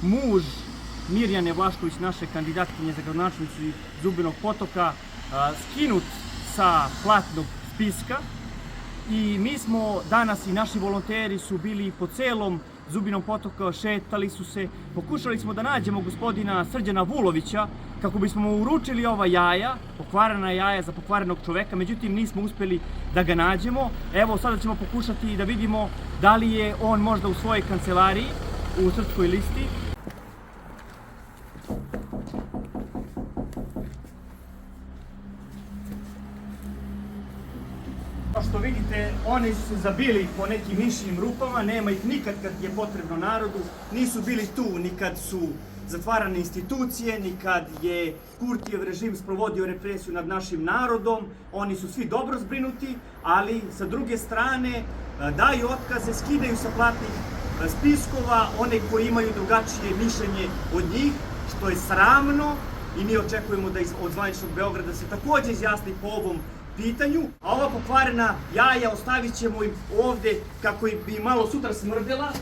Muž Mirjane Vlašković, naše kandidatkinje za gradonačelnicu Zubinog Potoka, skinut sa platnog spiska i mi smo danas i naši volonteri su bili po celom Zubinom Potoka, šetali su se, pokušali smo da nađemo gospodina Srđana Vulovića kako bismo mu uručili ova jaja, pokvarena jaja za pokvarenog čoveka, međutim nismo uspeli da ga nađemo. Evo sada ćemo pokušati da vidimo da li je on možda u svojoj kancelariji u Srpskoj listi. Kao što vidite, oni su se zabili po nekim mišjim rupama, nema ih nikad kad je potrebno narodu, nisu bili tu ni kad su zatvarane institucije, ni kad je Kurtijev režim sprovodio represiju nad našim narodom, oni su svi dobro zbrinuti, ali sa druge strane daju otkaze, skidaju sa platnih spiskova one koji imaju drugačije mišljenje od njih, što je sramno i mi očekujemo da od zvaničnog Beograda se takođe izjasni po ovom pitanju, a ova pokvarena jaja ostavit ćemo im ovde kako bi malo sutra smrdela.